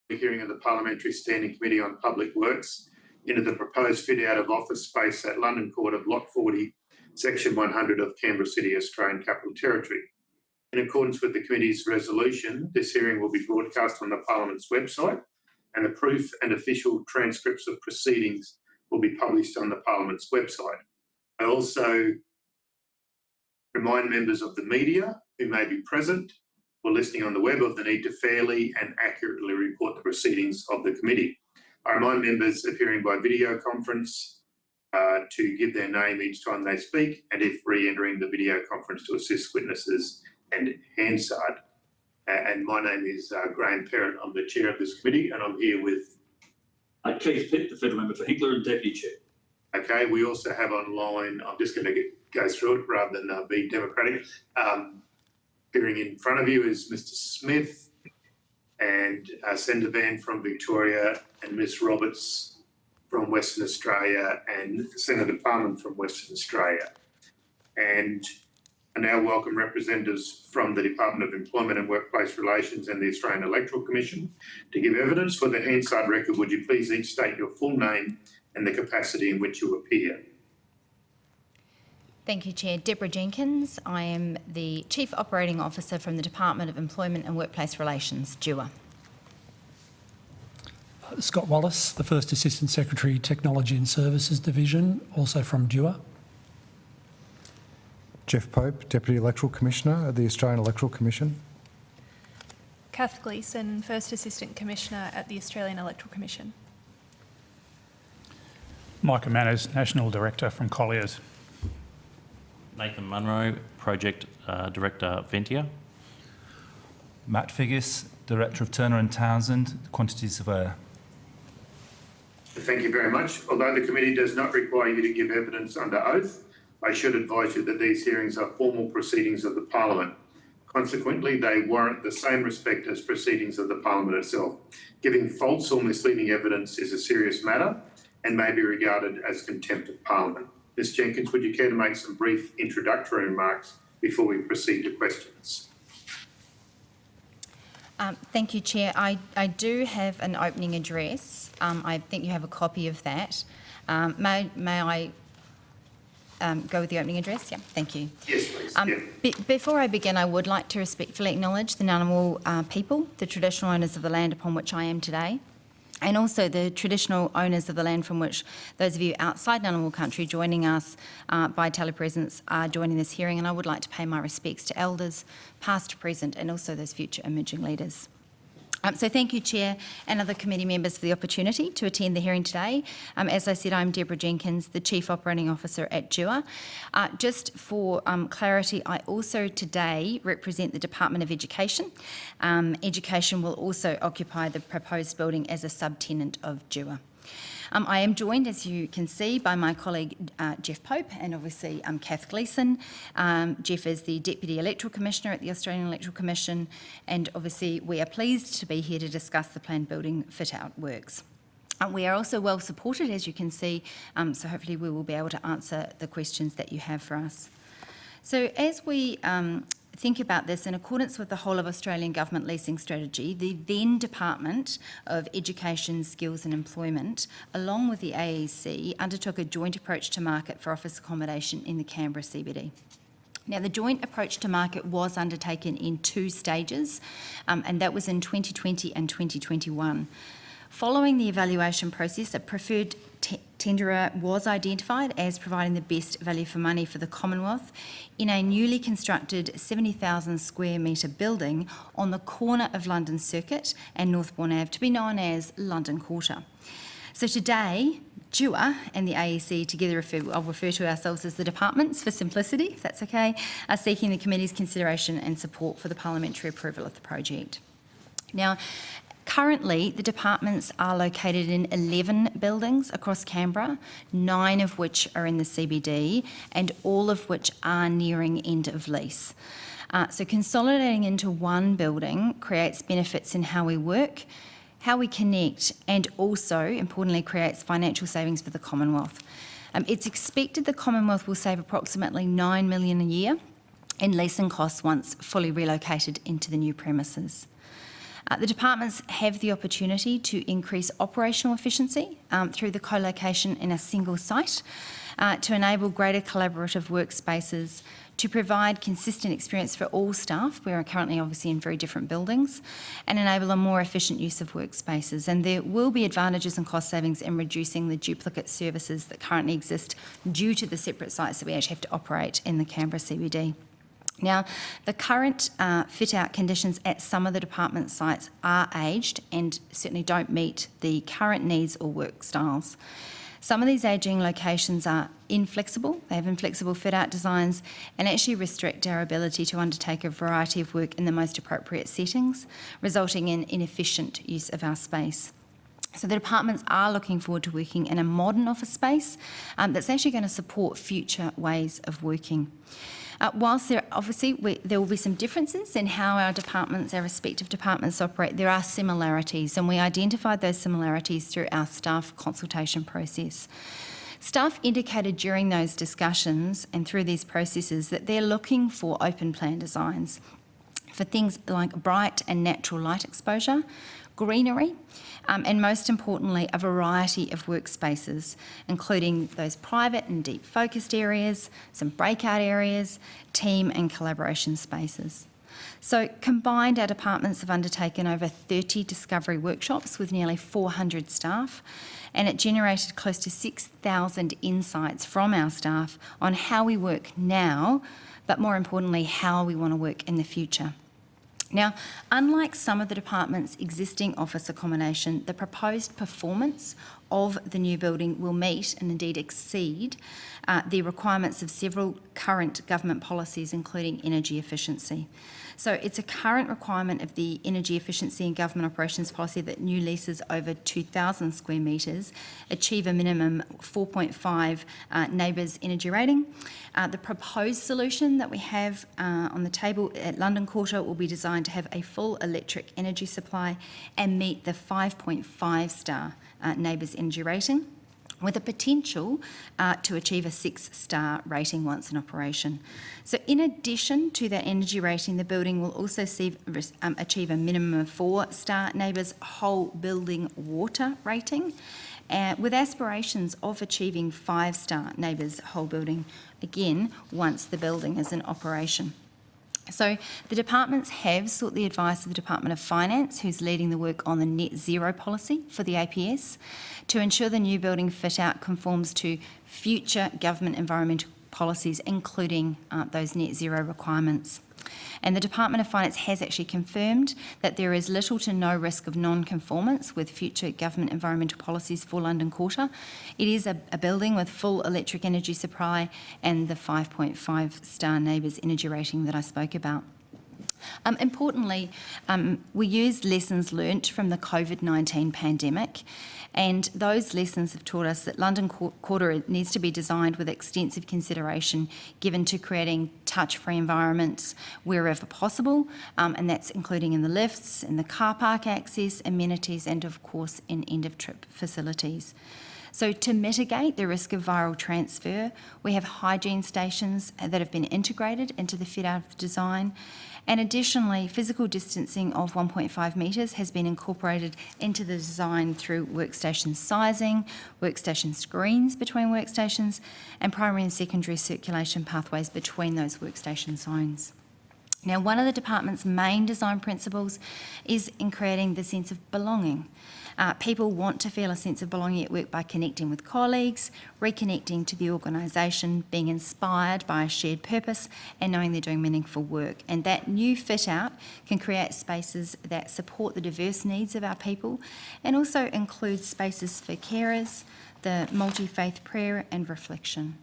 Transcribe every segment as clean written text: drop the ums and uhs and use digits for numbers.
The hearing of the Parliamentary Standing Committee on Public Works into the proposed fit-out of office space at London Court of Lot 40, Section 100 of Canberra City, Australian Capital Territory. In accordance with the committee's resolution, this hearing will be broadcast on the Parliament's website, and the proof and official transcripts of proceedings will be published on the Parliament's website. I also remind members of the media who may be present or listening on the web of the need to fairly and accurately report the proceedings of the committee. I remind members appearing by video conference to give their name each time they speak, and if re-entering the video conference to assist witnesses and Hansard. And my name is Graham Perrott. I'm the chair of this committee, and I'm here with Keith Pitt, the federal member for Hinkler and deputy chair. Okay, we also have online, I'm just going to go through it rather than be democratic. Appearing in front of you is Mr. Smith and Senator Van from Victoria, and Ms. Roberts from Western Australia, and Senator Farman from Western Australia. And I now welcome representatives from the Department of Employment and Workplace Relations and the Australian Electoral Commission to give evidence. For the Hansard record, would you please each state your full name and the capacity in which you appear? Thank you, Chair. Deborah Jenkins. I am the Chief Operating Officer from the Department of Employment and Workplace Relations, DEWA. Scott Wallace, the First Assistant Secretary, Technology and Services Division, also from DEWA. Jeff Pope, Deputy Electoral Commissioner at the Australian Electoral Commission. Kath Gleeson, First Assistant Commissioner at the Australian Electoral Commission. Micah Manners, National Director from Colliers. Nathan Munro, Project Director, Ventia. Matt Figgis, Director of Turner and Townsend, Quantity Surveyor. Thank you very much. Although the committee does not require you to give evidence under oath, I should advise you that these hearings are formal proceedings of the Parliament. Consequently, they warrant the same respect as proceedings of the Parliament itself. Giving false or misleading evidence is a serious matter and may be regarded as contempt of Parliament. Ms. Jenkins, would you care to make some brief introductory remarks before we proceed to questions? Thank you, Chair. I do have an opening address. I think you have a copy of that. May I go with the opening address? Yeah, thank you. Yes, please. Before I begin, I would like to respectfully acknowledge the Ngunnawal people, the traditional owners of the land upon which I am today, and also the traditional owners of the land from which those of you outside Ngunnawal country joining us by telepresence are joining this hearing. And I would like to pay my respects to elders, past, present, and also those future emerging leaders. So thank you, Chair, and other committee members for the opportunity to attend the hearing today. As I said, I'm Deborah Jenkins, the Chief Operating Officer at DEWA. Just for clarity, I also today represent the Department of Education. Education will also occupy the proposed building as a subtenant of DEWA. I am joined, as you can see, by my colleague Jeff Pope and obviously Kath Gleeson. Jeff is the Deputy Electoral Commissioner at the Australian Electoral Commission, and obviously we are pleased to be here to discuss the planned building fit-out works. We are also well supported, as you can see, so hopefully we will be able to answer the questions that you have for us. So as we think about this, in accordance with the whole of Australian Government leasing strategy, the then Department of Education, Skills and Employment, along with the AEC, undertook a joint approach to market for office accommodation in the Canberra CBD. Now, the joint approach to market was undertaken in 2 stages, and that was in 2020 and 2021. Following the evaluation process, a preferred tenderer was identified as providing the best value for money for the Commonwealth in a newly constructed 70,000 square metre building on the corner of London Circuit and Northbourne Ave, to be known as London Quarter. So today, DEWA and the AEC together, I'll refer to ourselves as the departments for simplicity, if that's okay, are seeking the committee's consideration and support for the parliamentary approval of the project. Now, currently, the departments are located in 11 buildings across Canberra, 9 of which are in the CBD, and all of which are nearing end of lease. So consolidating into one building creates benefits in how we work, how we connect, and also, importantly, creates financial savings for the Commonwealth. It's expected the Commonwealth will save approximately $9 million a year in leasing costs once fully relocated into the new premises. The departments have the opportunity to increase operational efficiency through the co-location in a single site, to enable greater collaborative workspaces, to provide consistent experience for all staff. We are currently obviously in very different buildings, and enable a more efficient use of workspaces. And there will be advantages and cost savings in reducing the duplicate services that currently exist due to the separate sites that we actually have to operate in the Canberra CBD. Now, the current fit-out conditions at some of the department sites are aged and certainly don't meet the current needs or work styles. Some of these ageing locations are inflexible. They have inflexible fit-out designs and actually restrict our ability to undertake a variety of work in the most appropriate settings, resulting in inefficient use of our space. So the departments are looking forward to working in a modern office space that's actually going to support future ways of working. Whilst there will be some differences in how our respective departments operate, there are similarities, and we identified those similarities through our staff consultation process. Staff indicated during those discussions and through these processes that they're looking for open plan designs for things like bright and natural light exposure, greenery, and most importantly, a variety of workspaces, including those private and deep focused areas, some breakout areas, team and collaboration spaces. So combined, our departments have undertaken over 30 discovery workshops with nearly 400 staff, and it generated close to 6,000 insights from our staff on how we work now, but more importantly, how we want to work in the future. Now, unlike some of the department's existing office accommodation, the proposed performance of the new building will meet and indeed exceed the requirements of several current government policies, including energy efficiency. So it's a current requirement of the Energy Efficiency and Government Operations Policy that new leases over 2,000 square metres achieve a minimum 4.5 NABERS energy rating. The proposed solution that we have on the table at London Quarter will be designed to have a full electric energy supply and meet the 5.5 star NABERS energy rating, with a potential to achieve a 6-star rating once in operation. So in addition to that energy rating, the building will also achieve a minimum of 4-star NABERS whole building water rating, with aspirations of achieving 5-star NABERS whole building, again, once the building is in operation. So the departments have sought the advice of the Department of Finance, who's leading the work on the net zero policy for the APS, to ensure the new building fit-out conforms to future government environmental policies, including those net zero requirements. And the Department of Finance has actually confirmed that there is little to no risk of non-conformance with future government environmental policies for London Quarter. It is a building with full electric energy supply and the 5.5 star NABERS energy rating that I spoke about. Importantly, we used lessons learnt from the COVID-19 pandemic, and those lessons have taught us that London Quarter needs to be designed with extensive consideration given to creating touch-free environments wherever possible, and that's including in the lifts, in the car park access, amenities, and of course in end-of-trip facilities. So to mitigate the risk of viral transfer, we have hygiene stations that have been integrated into the fit-out of the design. And additionally, physical distancing of 1.5 metres has been incorporated into the design through workstation sizing, workstation screens between workstations, and primary and secondary circulation pathways between those workstation zones. Now, one of the department's main design principles is in creating the sense of belonging. People want to feel a sense of belonging at work by connecting with colleagues, reconnecting to the organisation, being inspired by a shared purpose, and knowing they're doing meaningful work. And that new fit-out can create spaces that support the diverse needs of our people, and also include spaces for carers, the multi-faith prayer and reflection.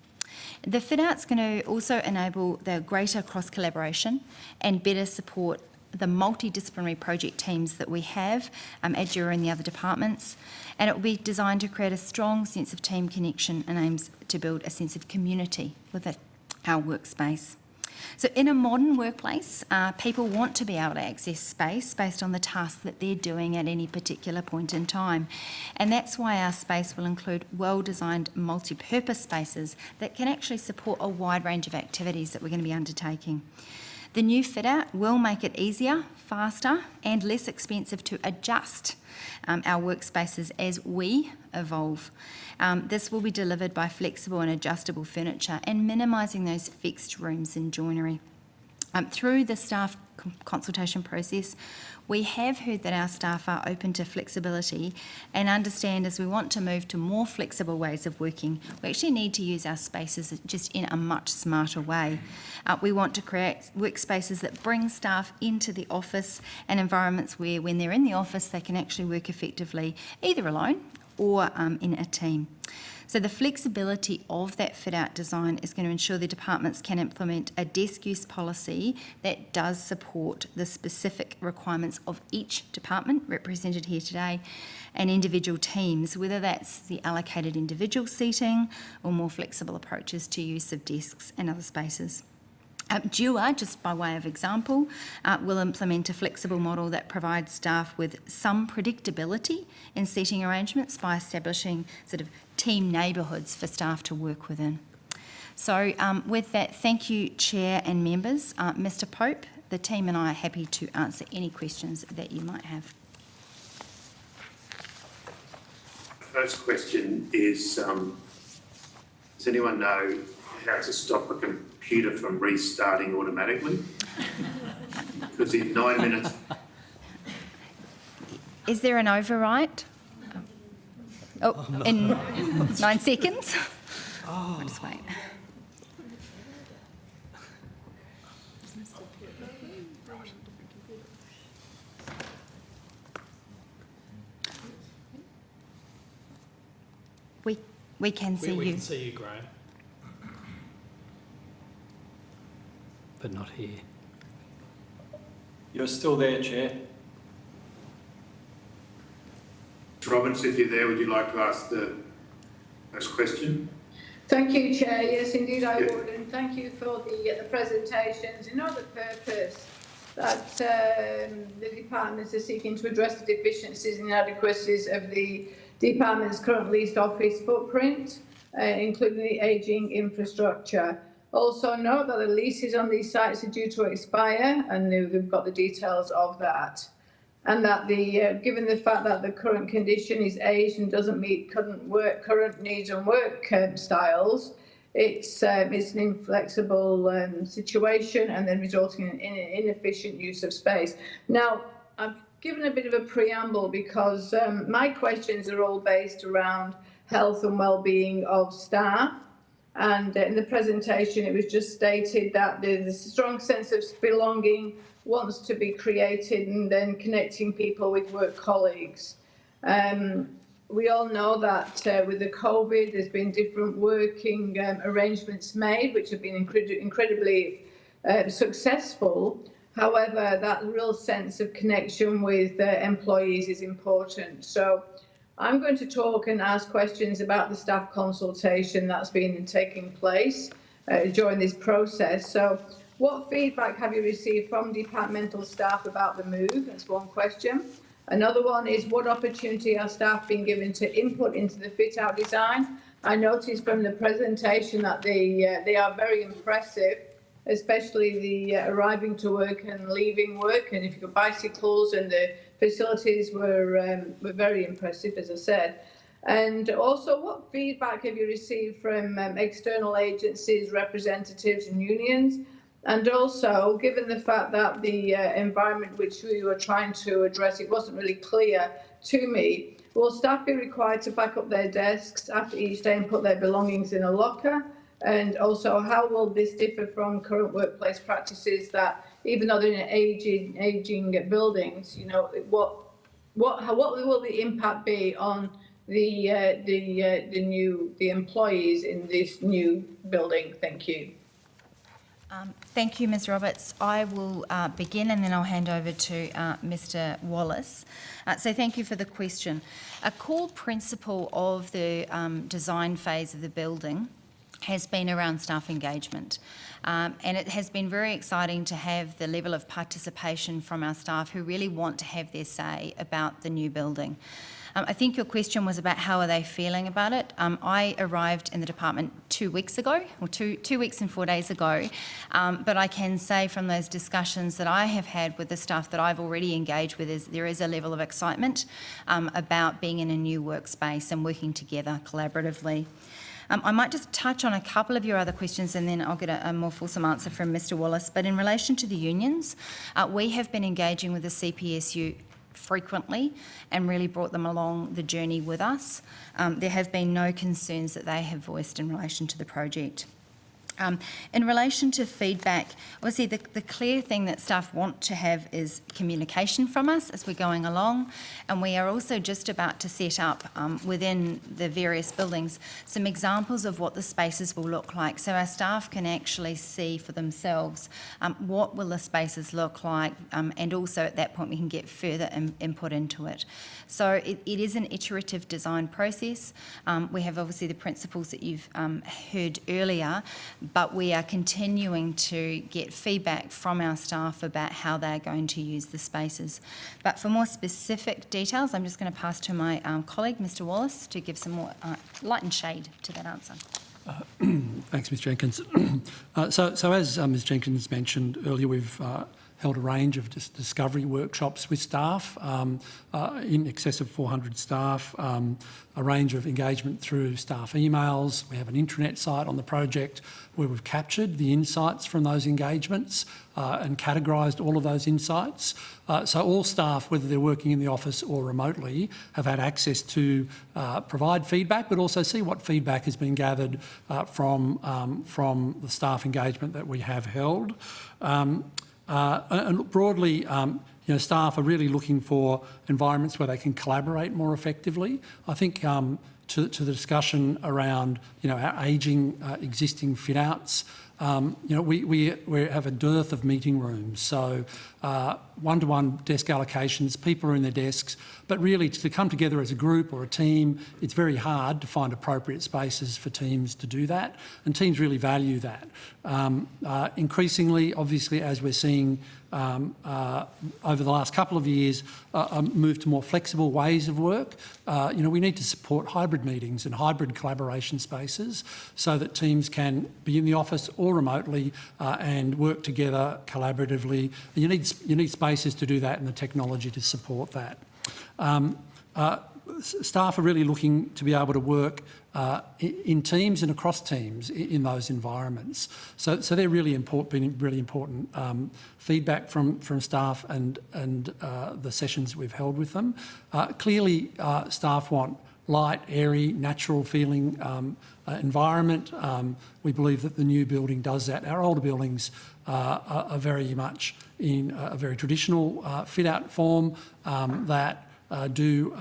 The fit-out's going to also enable the greater cross-collaboration and better support the multidisciplinary project teams that we have at Jura and the other departments, and it will be designed to create a strong sense of team connection and aims to build a sense of community with our workspace. So in a modern workplace, people want to be able to access space based on the tasks that they're doing at any particular point in time. And that's why our space will include well-designed multi-purpose spaces that can actually support a wide range of activities that we're going to be undertaking. The new fit-out will make it easier, faster and less expensive to adjust our workspaces as we evolve. This will be delivered by flexible and adjustable furniture and minimising those fixed rooms and joinery. Through the staff consultation process, we have heard that our staff are open to flexibility and understand as we want to move to more flexible ways of working, we actually need to use our spaces just in a much smarter way. We want to create workspaces that bring staff into the office and environments where when they're in the office they can actually work effectively either alone or in a team. So the flexibility of that fit-out design is going to ensure the departments can implement a desk use policy that does support the specific requirements of each department represented here today and individual teams, whether that's the allocated individual seating or more flexible approaches to use of desks and other spaces. DUA, just by way of example, will implement a flexible model that provides staff with some predictability in seating arrangements by establishing sort of team neighbourhoods for staff to work within. So with that, thank you, Chair and members. Mr Pope, the team and I are happy to answer any questions that you might have. First question is, does anyone know how to stop a computer from restarting automatically? Because in 9 minutes... Is there an overwrite? Oh, in 9 seconds? I'll just wait. We can see We you. can see you, Graham. But not here. You're still there, Chair. Roberts, if you're there, would you like to ask the first question? Thank you, Chair. Yes, indeed I Yeah. would, and thank you for the presentations. You know the purpose that the departments are seeking to address the deficiencies and inadequacies of the department's current leased office footprint, including the ageing infrastructure. Also note that the leases on these sites are due to expire, and we've got the details of that. And that given the fact that the current condition is aged and doesn't meet current needs and work styles, it's an inflexible situation and then resulting in inefficient use of space. Now, I've given a bit of a preamble because my questions are all based around health and well-being of staff. And in the presentation, it was just stated that there's a strong sense of belonging wants to be created and then connecting people with work colleagues. We all know that with the COVID, there's been different working arrangements made, which have been incredibly successful. However, that real sense of connection with employees is important. So I'm going to talk and ask questions about the staff consultation that's been taking place during this process. So what feedback have you received from departmental staff about the move? That's one question. Another one is, what opportunity are staff being given to input into the fit-out design? I noticed from the presentation that they are very impressive, especially the arriving to work and leaving work, and if you got bicycles, and the facilities were very impressive, as I said. And also, what feedback have you received from external agencies, representatives and unions? And also, given the fact that the environment which we were trying to address, it wasn't really clear to me, will staff be required to back up their desks after each day and put their belongings in a locker? And also, how will this differ from current workplace practices that, even though they're in aging buildings, you know, what will the impact be on the employees in this new building? Thank you. Thank you, Ms Roberts. I will begin and then I'll hand over to Mr Wallace. So thank you for the question. A core principle of the design phase of the building has been around staff engagement. And it has been very exciting to have the level of participation from our staff who really want to have their say about the new building. I think your question was about how are they feeling about it. I arrived in the department 2 weeks ago, or two weeks and 4 days ago, but I can say from those discussions that I have had with the staff that I've already engaged with there is a level of excitement about being in a new workspace and working together collaboratively. I might just touch on a couple of your other questions and then I'll get a more fulsome answer from Mr Wallace. But in relation to the unions, we have been engaging with the CPSU frequently and really brought them along the journey with us. There have been no concerns that they have voiced in relation to the project. In relation to feedback, obviously the clear thing that staff want to have is communication from us as we're going along, and we are also just about to set up within the various buildings some examples of what the spaces will look like, so our staff can actually see for themselves what will the spaces look like, and also at that point we can get further input into it. So it is an iterative design process. We have obviously the principles that you've heard earlier, but we are continuing to get feedback from our staff about how they're going to use the spaces. But for more specific details, I'm just going to pass to my colleague, Mr Wallace, to give some more light and shade to that answer. Thanks, Ms Jenkins. So as Ms Jenkins mentioned earlier, we've held a range of discovery workshops with staff, in excess of 400 staff, a range of engagement through staff emails. We have an intranet site on the project where we've captured the insights from those engagements and categorised all of those insights. So all staff, whether they're working in the office or remotely, have had access to provide feedback, but also see what feedback has been gathered from the staff engagement that we have held. And broadly, staff are really looking for environments where they can collaborate more effectively. I think to the discussion around, our ageing existing fit-outs, we have a dearth of meeting rooms. So one-to-one desk allocations, people are in their desks, but really to come together as a group or a team, it's very hard to find appropriate spaces for teams to do that, and teams really value that. Increasingly, obviously, as we're seeing over the last couple of years, a move to more flexible ways of work. We need to support hybrid meetings and hybrid collaboration spaces so that teams can be in the office or remotely and work together collaboratively. And you need spaces to do that and the technology to support that. Staff are really looking to be able to work in teams and across teams in those environments. So they're really important feedback from staff and the sessions we've held with them. Clearly, staff want light, airy, natural feeling environment. We believe that the new building does that. Our older buildings are very much in a very traditional fit-out form that do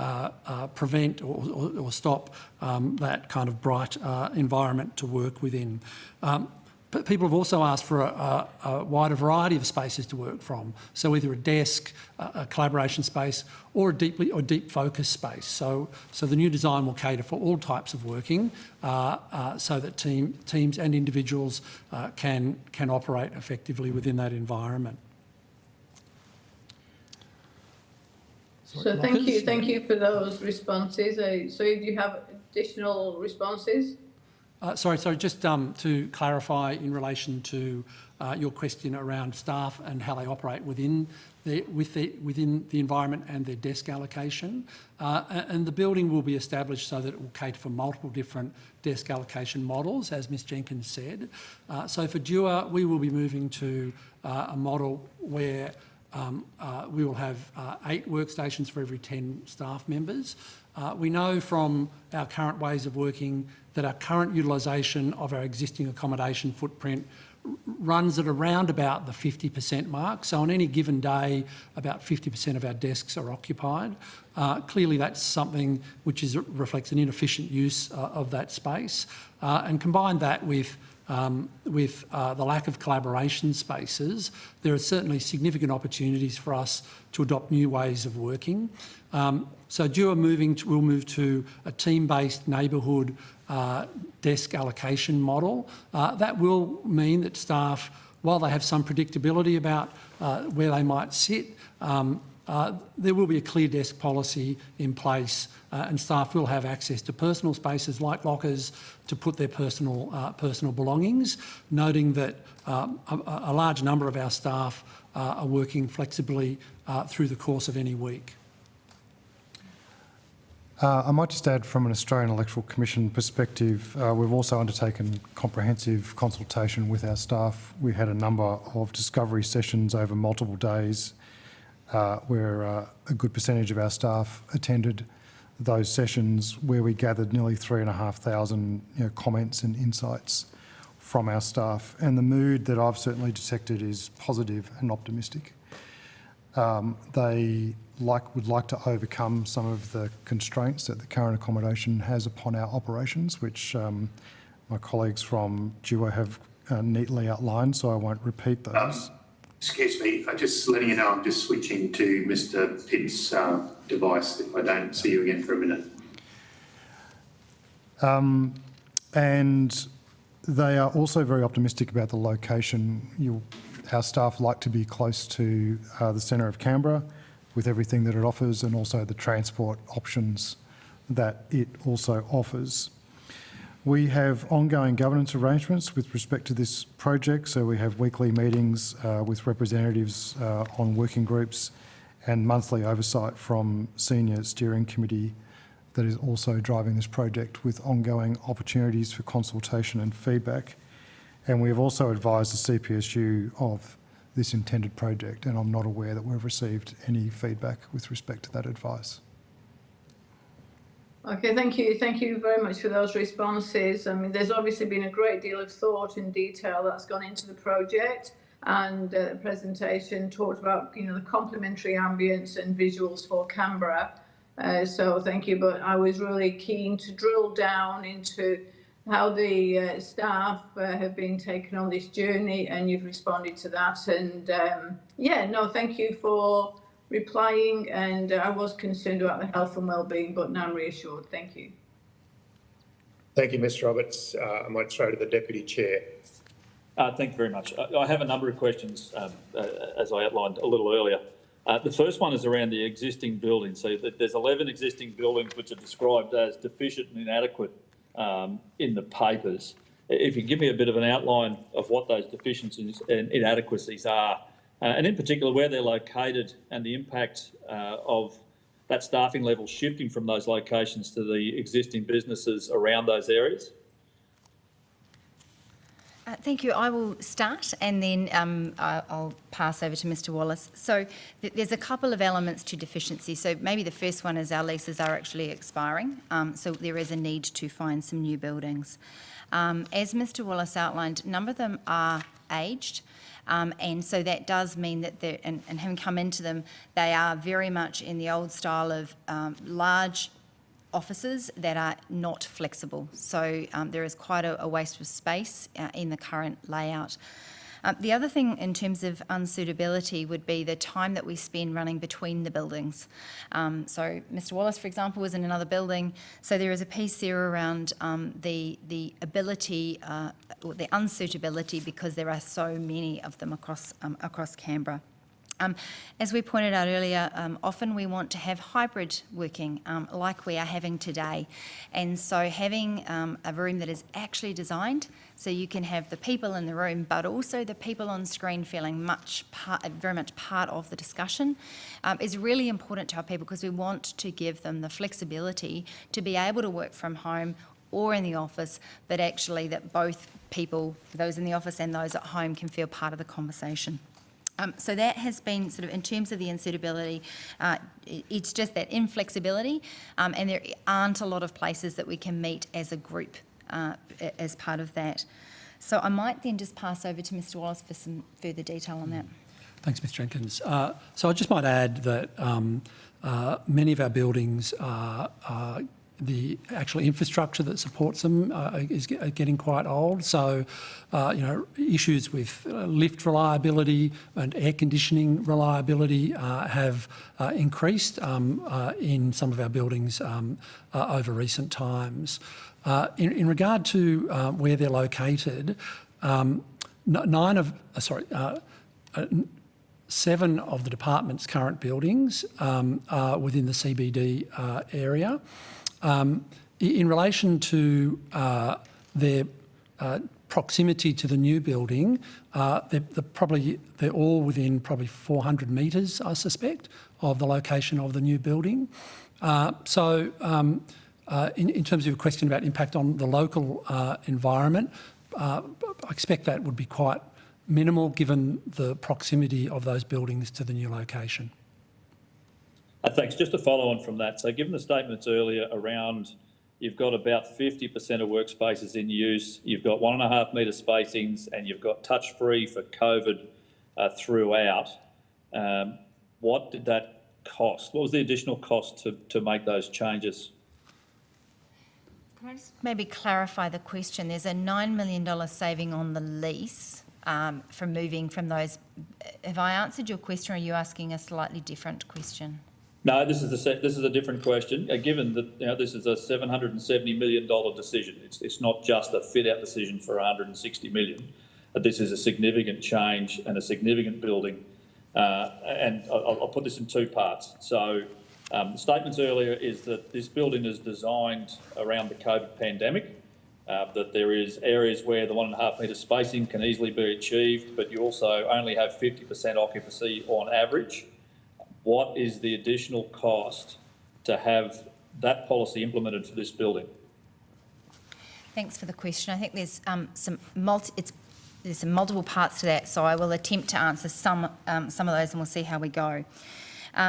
prevent or stop that kind of bright environment to work within. But people have also asked for a wider variety of spaces to work from. So either a desk, a collaboration space, or a deep focus space. So the new design will cater for all types of working, so that teams and individuals can operate effectively within that environment. So thank you for those responses. So do you have additional responses? Sorry, just to clarify in relation to your question around staff and how they operate within the environment and their desk allocation. And the building will be established so that it will cater for multiple different desk allocation models, as Ms Jenkins said. So for Dewar, we will be moving to a model where we will have 8 workstations for every 10 staff members. We know from our current ways of working that our current utilisation of our existing accommodation footprint runs at around about the 50% mark. So on any given day, about 50% of our desks are occupied. Clearly that's something which reflects an inefficient use of that space. And combine that with the lack of collaboration spaces, there are certainly significant opportunities for us to adopt new ways of working. So Dewar will move to a team-based neighbourhood desk allocation model. That will mean that staff, while they have some predictability about where they might sit, there will be a clear desk policy in place, and staff will have access to personal spaces like lockers to put their personal belongings, noting that a large number of our staff are working flexibly through the course of any week. I might just add, from an Australian Electoral Commission perspective, we've also undertaken comprehensive consultation with our staff. We had a number of discovery sessions over multiple days where a good percentage of our staff attended those sessions, where we gathered nearly 3,500 comments and insights from our staff. And the mood that I've certainly detected is positive and optimistic. They would like to overcome some of the constraints that the current accommodation has upon our operations, which my colleagues from DUO have neatly outlined, so I won't repeat those. Excuse me, just letting you know I'm just switching to Mr Pitt's device if I don't see you again for a minute. And they are also very optimistic about the location. Our staff like to be close to the centre of Canberra with everything that it offers, and also the transport options that it also offers. We have ongoing governance arrangements with respect to this project, so we have weekly meetings with representatives on working groups and monthly oversight from senior steering committee that is also driving this project, with ongoing opportunities for consultation and feedback. And we have also advised the CPSU of this intended project, and I'm not aware that we've received any feedback with respect to that advice. Okay, thank you. Thank you very much for those responses. I mean, there's obviously been a great deal of thought and detail that's gone into the project, and the presentation talked about, the complementary ambience and visuals for Canberra. So thank you, but I was really keen to drill down into how the staff have been taken on this journey, and you've responded to that. And thank you for replying. And I was concerned about the health and well-being, but now I'm reassured. Thank you. Thank you, Ms Roberts. I might throw to the Deputy Chair. Thank you very much. I have a number of questions, as I outlined a little earlier. The first one is around the existing buildings. So there's 11 existing buildings which are described as deficient and inadequate in the papers. If you give me a bit of an outline of what those deficiencies and inadequacies are, and in particular where they're located, and the impact of that staffing level shifting from those locations to the existing businesses around those areas. Thank you. I will start, and then I'll pass over to Mr Wallace. So there's a couple of elements to deficiency. So maybe the first one is our leases are actually expiring, so there is a need to find some new buildings. As Mr Wallace outlined, a number of them are aged, and so that does mean that and having come into them, they are very much in the old style of large offices that are not flexible. So there is quite a waste of space in the current layout. The other thing in terms of unsuitability would be the time that we spend running between the buildings. So Mr Wallace, for example, was in another building. So there is a piece there around the ability, or the unsuitability, because there are so many of them across Canberra. As we pointed out earlier, often we want to have hybrid working like we are having today. And so having a room that is actually designed so you can have the people in the room, but also the people on screen feeling very much part of the discussion is really important to our people, because we want to give them the flexibility to be able to work from home or in the office, but actually that both people, those in the office and those at home, can feel part of the conversation. So that has been sort of, in terms of the unsuitability, it's just that inflexibility, and there aren't a lot of places that we can meet as a group as part of that. So I might then just pass over to Mr Wallace for some further detail on that. Thanks, Ms Jenkins. So I just might add that many of our buildings are the actual infrastructure that supports them is getting quite old. So, issues with lift reliability and air conditioning reliability have increased in some of our buildings over recent times. In regard to where they're located, 7 of the department's current buildings are within the CBD area. In relation to their proximity to the new building, they're all within probably 400 metres, I suspect, of the location of the new building. In terms of your question about impact on the local environment, I expect that would be quite minimal given the proximity of those buildings to the new location. Thanks. Just to follow on from that, so given the statements earlier around you've got about 50% of workspaces in use, you've got 1.5 metre spacings, and you've got touch-free for COVID throughout, what did that cost? What was the additional cost to make those changes? Can I just maybe clarify the question? There's a $9 million saving on the lease from moving from those. Have I answered your question, or are you asking a slightly different question? No, this is a different question. Given that this is a $770 million decision, it's not just a fit-out decision for $160 million. This is a significant change and a significant building, and I'll put this in 2 parts. So, the statements earlier is that this building is designed around the COVID pandemic. That there is areas where the 1.5 metre spacing can easily be achieved, but you also only have 50% occupancy on average. What is the additional cost to have that policy implemented for this building? Thanks for the question. I think there's some multiple parts to that, so I will attempt to answer some of those, and we'll see how we go.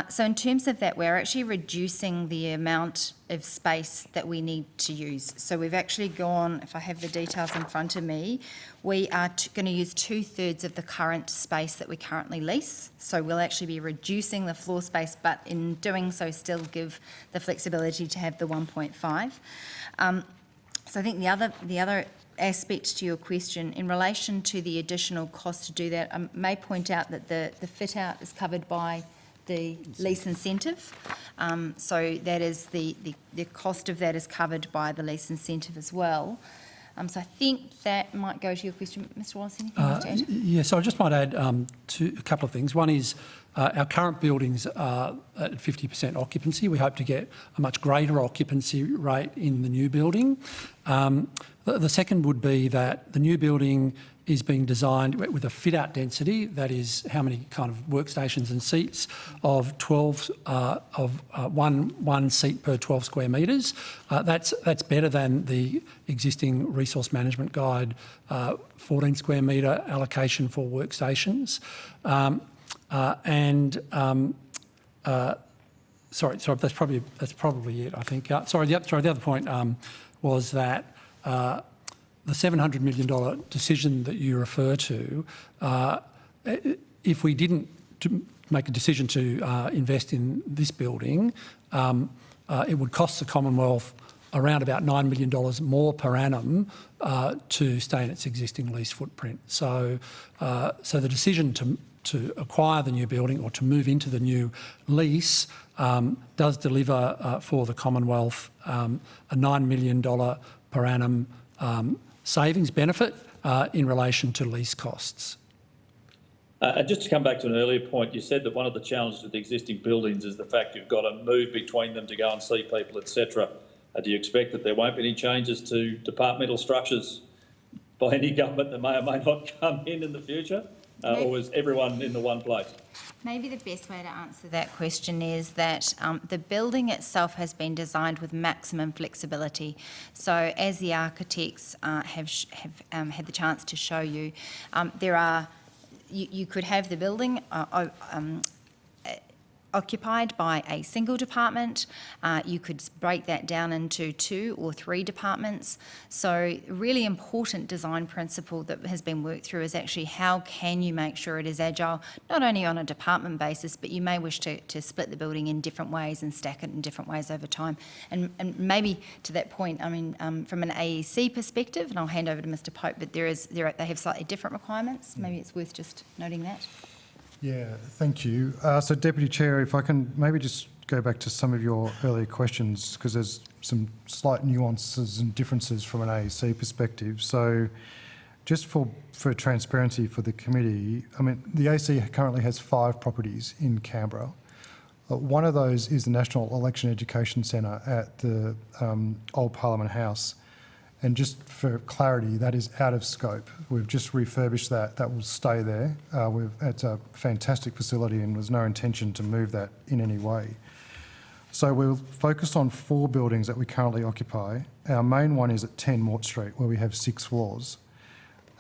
So in terms of that, we're actually reducing the amount of space that we need to use. So we've actually gone, if I have the details in front of me, we are going to use 2/3 of the current space that we currently lease. So we'll actually be reducing the floor space, but in doing so still give the flexibility to have the 1.5. So I think the other aspect to your question, in relation to the additional cost to do that, I may point out that the fit-out is covered by the lease incentive. So that is the cost of that is covered by the lease incentive as well. So I think that might go to your question, Mr. Wallace. Anything else to add? Yes, I just might add a couple of things. One is our current buildings are at 50% occupancy. We hope to get a much greater occupancy rate in the new building. The second would be that the new building is being designed with a fit-out density, that is how many kind of workstations and seats, of 12 one seat per 12 square metres. That's better than the existing resource management guide 14 square metre allocation for workstations. Sorry, that's probably it, I think. The other point was that the $700 million decision that you refer to, if we didn't make a decision to invest in this building, it would cost the Commonwealth around about $9 million more per annum to stay in its existing lease footprint. So the decision to acquire the new building or to move into the new lease does deliver for the Commonwealth a $9 million per annum savings benefit in relation to lease costs. And just to come back to an earlier point, you said that one of the challenges with the existing buildings is the fact you've got to move between them to go and see people, etc. Do you expect that there won't be any changes to departmental structures by any government that may or may not come in the future? Or is everyone in the one place? Maybe the best way to answer that question is that the building itself has been designed with maximum flexibility. So as the architects have had the chance to show you, occupied by a single department. You could break that down into 2 or 3 departments. So really important design principle that has been worked through is actually how can you make sure it is agile, not only on a department basis, but you may wish to split the building in different ways and stack it in different ways over time. And maybe to that point, I mean, from an AEC perspective, and I'll hand over to Mr. Pope, but they have slightly different requirements. Maybe it's worth just noting that. Yeah, thank you. So, Deputy Chair, if I can maybe just go back to some of your earlier questions, because there's some slight nuances and differences from an AEC perspective. So, just for transparency for the committee, I mean, the AEC currently has 5 properties in Canberra. One of those is the National Election Education Centre at the Old Parliament House. And just for clarity, that is out of scope. We've just refurbished that. That will stay there. It's a fantastic facility and there's no intention to move that in any way. So we're focused on 4 buildings that we currently occupy. Our main one is at 10 Mort Street, where we have 6 floors.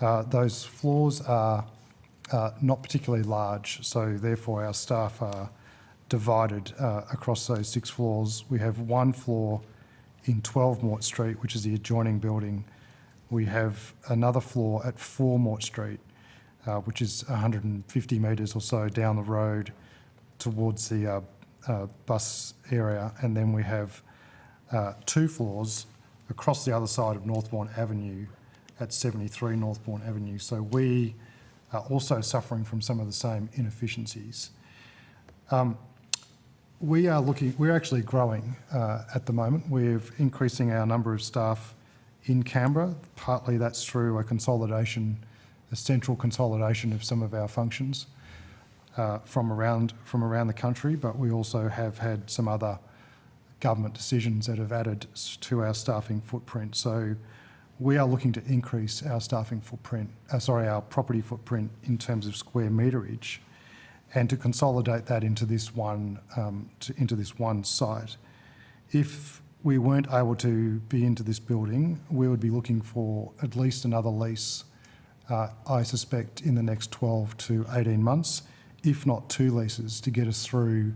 Those floors are not particularly large, so therefore our staff are divided across those 6 floors. We have 1 floor in 12 Mort Street, which is the adjoining building. We have another floor at 4 Mort Street, which is 150 metres or so down the road towards the bus area. And then we have 2 floors across the other side of Northbourne Avenue at 73 Northbourne Avenue. So we are also suffering from some of the same inefficiencies. We're actually growing at the moment. We're increasing our number of staff in Canberra. Partly that's through a central consolidation of some of our functions from around the country, but we also have had some other government decisions that have added to our staffing footprint. So we are looking to increase our our property footprint in terms of square meterage, and to consolidate that into this one site. If we weren't able to be into this building, we would be looking for at least another lease, I suspect, in the next 12 to 18 months, if not 2 leases, to get us through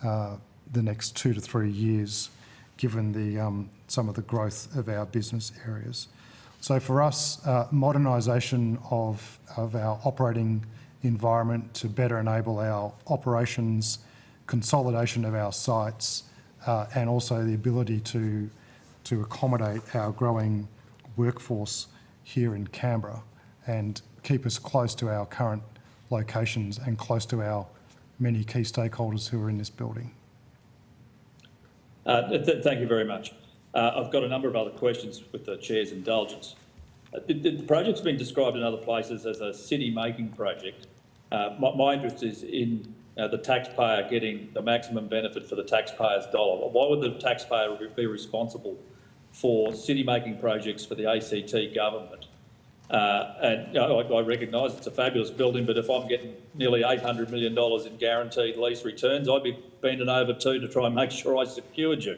the next 2 to 3 years, given some of the growth of our business areas. So for us, modernisation of our operating environment to better enable our operations, consolidation of our sites, and also the ability to accommodate our growing workforce here in Canberra and keep us close to our current locations and close to our many key stakeholders who are in this building. Thank you very much. I've got a number of other questions with the Chair's indulgence. The project's been described in other places as a city-making project. My interest is in the taxpayer getting the maximum benefit for the taxpayer's dollar. Why would the taxpayer be responsible for city-making projects for the ACT government? And I recognise it's a fabulous building, but if I'm getting nearly $800 million in guaranteed lease returns, I'd be bending over too to try and make sure I secured you.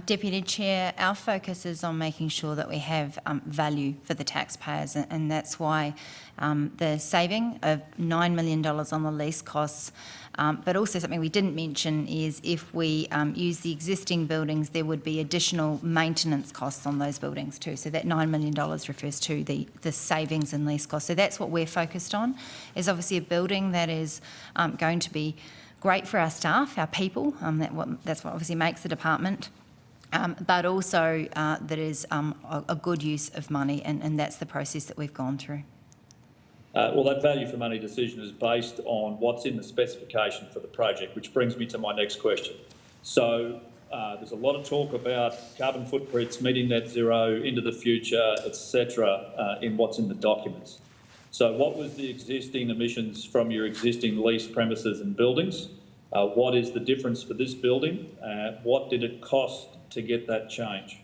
Deputy Chair, our focus is on making sure that we have value for the taxpayers, and that's why the saving of $9 million on the lease costs, but also something we didn't mention is if we use the existing buildings, there would be additional maintenance costs on those buildings too. So that $9 million refers to the savings and lease costs. So that's what we're focused on, is obviously a building that is going to be great for our staff, our people. That's what obviously makes the department. But also that is a good use of money, and that's the process that we've gone through. Well, that value for money decision is based on what's in the specification for the project, which brings me to my next question. So there's a lot of talk about carbon footprints, meeting net zero into the future, etc., in what's in the documents. So what was the existing emissions from your existing leased premises and buildings? What is the difference for this building? What did it cost to get that change?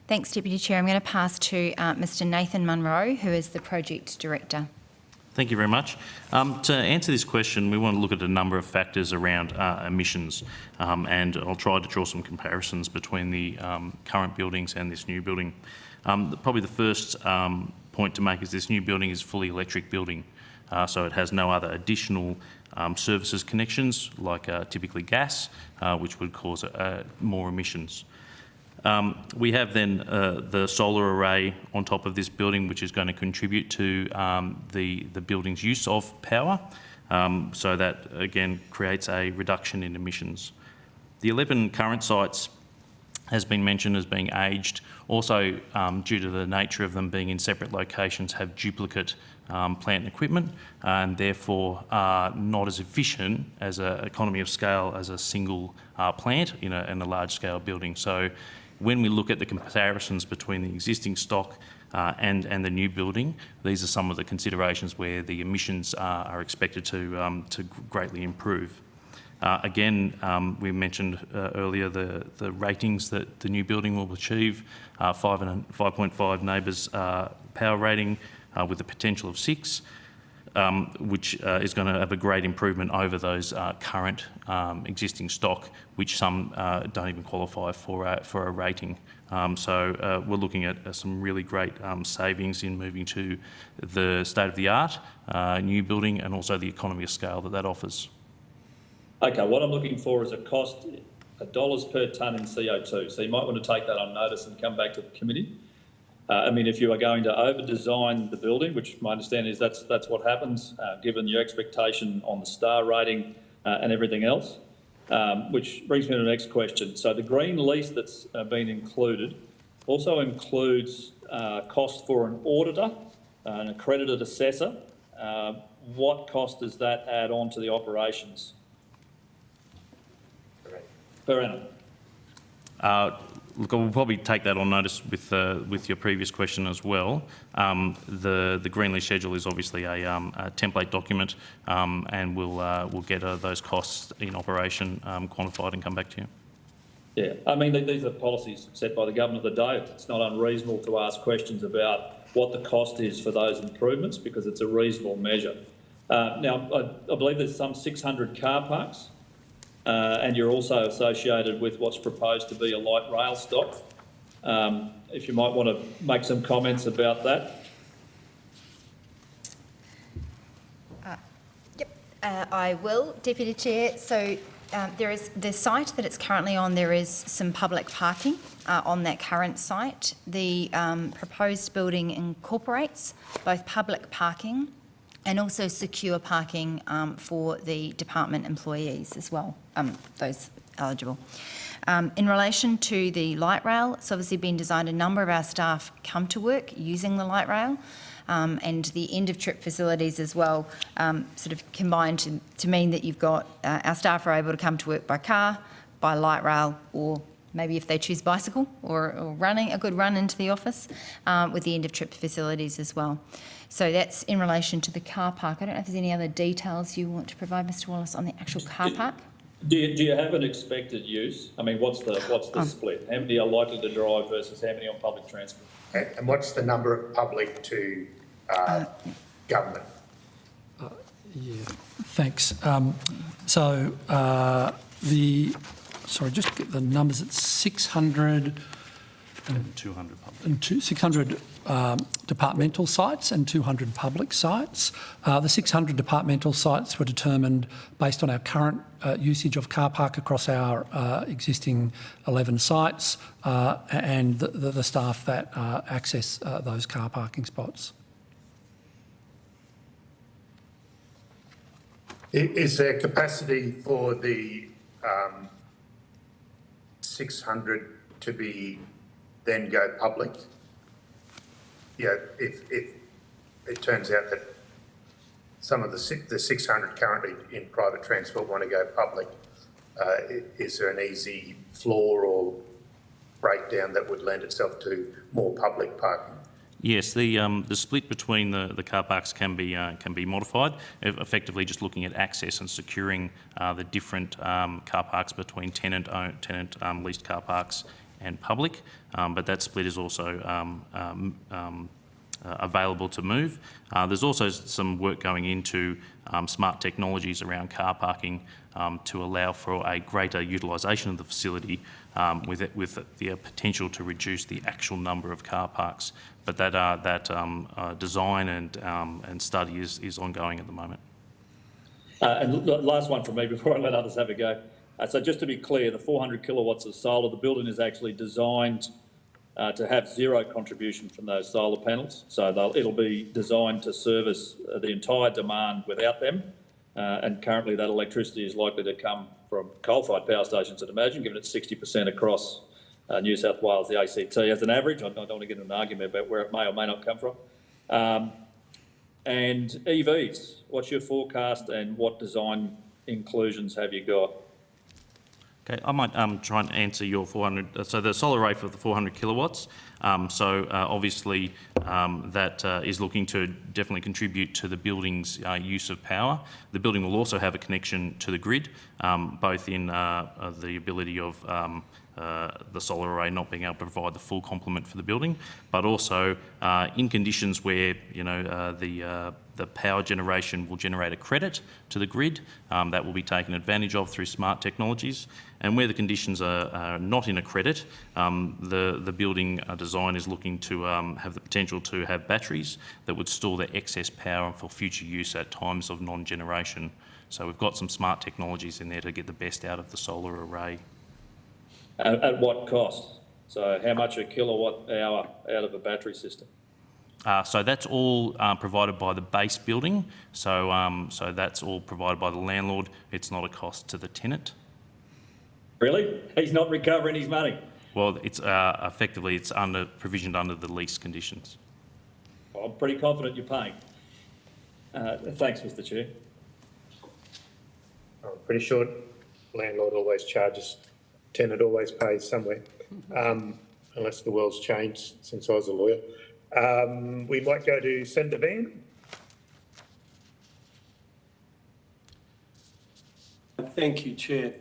Thanks, Deputy Chair. I'm going to pass to Mr Nathan Munro, who is the Project Director. Thank you very much. To answer this question, we want to look at a number of factors around emissions, and I'll try to draw some comparisons between the current buildings and this new building. Probably the first point to make is this new building is a fully electric building. so it has no other additional services connections like typically gas, which would cause more emissions. We have then the solar array on top of this building, which is going to contribute to the building's use of power, so that again creates a reduction in emissions. The 11 current sites has been mentioned as being aged. Also, due to the nature of them being in separate locations, have duplicate plant and equipment, and therefore are not as efficient as an economy of scale as a single plant in a large-scale building. So, when we look at the comparisons between the existing stock and the new building, these are some of the considerations where the emissions are expected to greatly improve. Again, we mentioned earlier the ratings that the new building will achieve, 5.5 NABERS power rating with the potential of 6, which is going to have a great improvement over those current existing stock, which some don't even qualify for a rating. So we're looking at some really great savings in moving to the state-of-the-art new building, and also the economy of scale that offers. Okay, what I'm looking for is a cost, $1 per tonne in CO2. So you might want to take that on notice and come back to the committee. I mean, if you are going to over-design the building, which my understanding is that's what happens, given your expectation on the star rating and everything else, which brings me to the next question. So the green lease that's been included also includes cost for an auditor, an accredited assessor. What cost does that add on to the operations? Per annum. Look, we'll probably take that on notice with your previous question as well. The green lease schedule is obviously a template document, and we'll get those costs in operation quantified and come back to you. Yeah, I mean, these are policies set by the government of the day. It's not unreasonable to ask questions about what the cost is for those improvements, because it's a reasonable measure. Now, I believe there's some 600 car parks. And you're also associated with what's proposed to be a light rail stop. If you might want to make some comments about that. I will, Deputy Chair. So there is the site that it's currently on, there is some public parking on that current site. The proposed building incorporates both public parking and also secure parking for the department employees as well, those eligible. In relation to the light rail, it's obviously been designed, a number of our staff come to work using the light rail, and the end of trip facilities as well, sort of combined to mean that you've got our staff are able to come to work by car, by light rail, or maybe if they choose bicycle or running, a good run into the office, with the end of trip facilities as well. So that's in relation to the car park. I don't know if there's any other details you want to provide, Mr. Wallace, on the actual car park. Do you have an expected use? I mean, what's the split? How many are likely to drive versus how many on public transport? And what's the number of public to government? Yeah, thanks. Sorry, just get the numbers. It's 600 and 200 public. And 600 departmental sites and 200 public sites. The 600 departmental sites were determined based on our current usage of car park across our existing 11 sites and the staff that access those car parking spots. Is there capacity for the 600 to be then go public? Yeah, if it turns out that some of the 600 currently in private transport want to go public, is there an easy floor or breakdown that would lend itself to more public parking? Yes, the split between the car parks can be modified, effectively just looking at access and securing the different car parks between tenant leased car parks and public, but that split is also available to move. There's also some work going into smart technologies around car parking to allow for a greater utilisation of the facility with the potential to reduce the actual number of car parks. But that design and study is ongoing at the moment. And last one from me before I let others have a go. So just to be clear, the 400 kilowatts of solar, the building is actually designed to have zero contribution from those solar panels. So it'll be designed to service the entire demand without them. And currently that electricity is likely to come from coal-fired power stations, I'd imagine, given it's 60% across New South Wales, the ACT as an average. I don't want to get into an argument about where it may or may not come from. And EVs, what's your forecast and what design inclusions have you got? Okay, I might try and answer your 400. So the solar array for the 400 kilowatts. Obviously that is looking to definitely contribute to the building's use of power. The building will also have a connection to the grid, both in the ability of the solar array not being able to provide the full complement for the building, but also in conditions where the power generation will generate a credit to the grid that will be taken advantage of through smart technologies. And where the conditions are not in a credit, the building design is looking to have the potential to have batteries that would store the excess power for future use at times of non-generation. So we've got some smart technologies in there to get the best out of the solar array. At what cost? So how much a kilowatt hour out of a battery system? So that's all provided by the base building. So that's all provided by the landlord. It's not a cost to the tenant. Really? He's not recovering his money? Well, it's effectively provisioned under the lease conditions. Well, I'm pretty confident you're paying. Thanks, Mr. Chair. I'm pretty sure landlord always charges, tenant always pays somewhere, unless the world's changed since I was a lawyer. We might go to Senator Van. Thank you, Chair.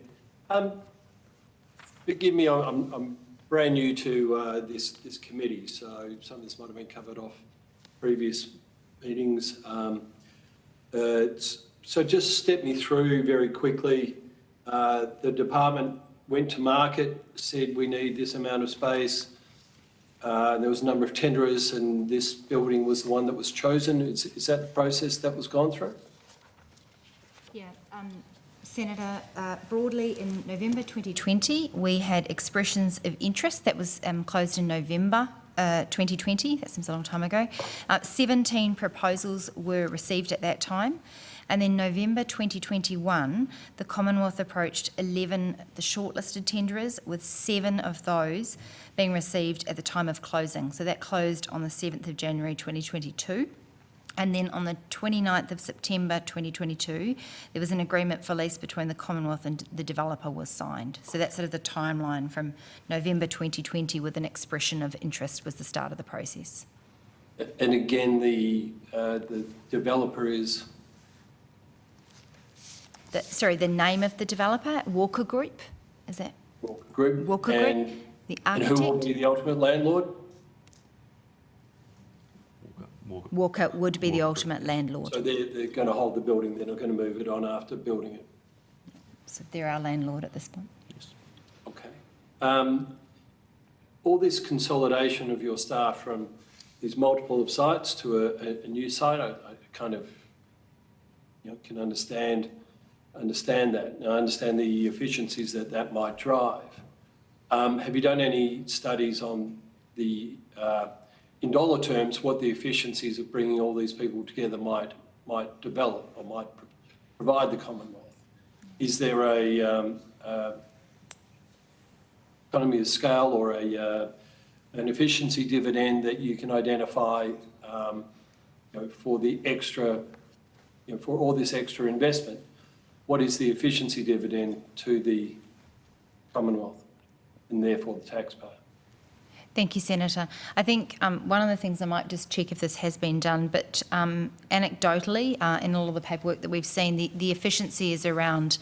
Forgive me, I'm brand new to this committee, so some of this might have been covered off previous meetings. So just step me through very quickly. The department went to market, said we need this amount of space. There was a number of tenderers and this building was the one that was chosen. Is that the process that was gone through? Yeah, Senator, broadly in November 2020, we had expressions of interest that was closed in November 2020. That seems a long time ago. 17 proposals were received at that time. And then November 2021, the Commonwealth approached 11, the shortlisted tenderers, with 7 of those being received at the time of closing. So that closed on the 7th of January 2022. And then on the 29th of September 2022, there was an agreement for lease between the Commonwealth and the developer was signed. So that's sort of the timeline from November 2020 with an expression of interest was the start of the process. And again, the developer is? The name of the developer, Walker Group, is that? Walker Group. Walker Group, the architect. And who will be the ultimate landlord? Walker would be the ultimate landlord. So they're going to hold the building, they're not going to move it on after building it? So they're our landlord at this point. Yes. Okay. All this consolidation of your staff from these multiple of sites to a new site, I kind of can understand that. Now, I understand the efficiencies that might drive. Have you done any studies on the, in dollar terms, what the efficiencies of bringing all these people together might develop or might provide the Commonwealth? Is there a economy of scale or an efficiency dividend that you can identify for the extra, for all this extra investment? What is the efficiency dividend to the Commonwealth and therefore the taxpayer? Thank you, Senator. I think one of the things I might just check if this has been done, but anecdotally, in all of the paperwork that we've seen, the efficiency is around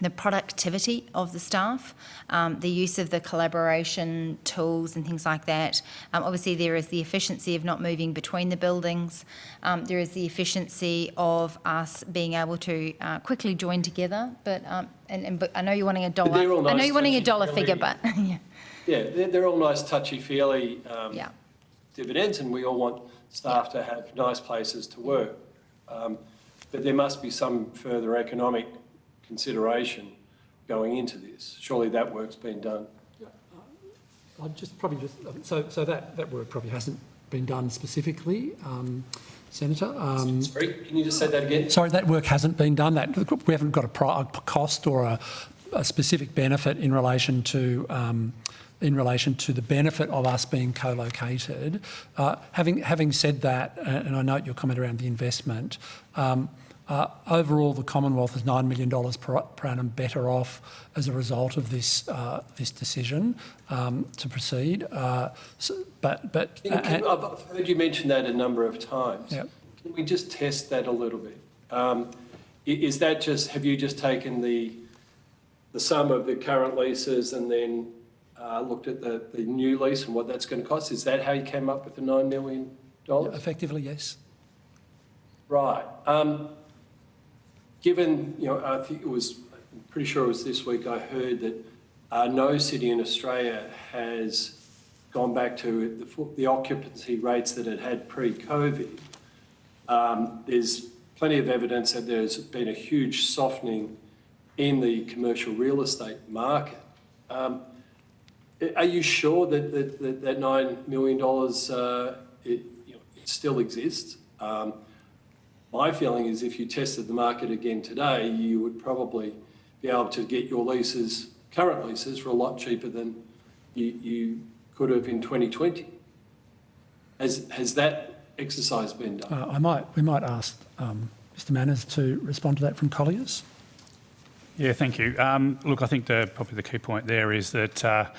the productivity of the staff, the use of the collaboration tools and things like that. Obviously, there is the efficiency of not moving between the buildings. There is the efficiency of us being able to quickly join together. But but I know you're wanting a dollar. they're all nice, I know you're wanting a dollar touchy-feely. figure, but yeah. Yeah, they're all nice touchy-feely Yeah. dividends, and we all want staff to have nice places to work. But there must be some further economic consideration going into this. Surely that work's been done. So that work probably hasn't been done specifically, Senator. Sorry, can you just say that again? Sorry, that work hasn't been done. That we haven't got a cost or a specific benefit in relation to the benefit of us being co-located. Having said that, and I note your comment around the investment, overall the Commonwealth is $9 million per annum better off as a result of this decision to proceed. But I've heard you mention that a number of times. Yep. Can we just test that a little bit? Is that just, have you just taken the sum of the current leases and then looked at the new lease and what that's going to cost? Is that how you came up with the $9 million? effectively, yes. Right. Given, I think I'm pretty sure it was this week I heard that no city in Australia has gone back to the occupancy rates that it had pre-COVID. There's plenty of evidence that there's been a huge softening in the commercial real estate market. Are you sure that $9 million it still exists? My feeling is if you tested the market again today, you would probably be able to get your current leases, for a lot cheaper than you could have in 2020. Has that exercise been done? We might ask Mr Manners to respond to that from Colliers. Yeah, thank you. Look, I think probably the key point there is that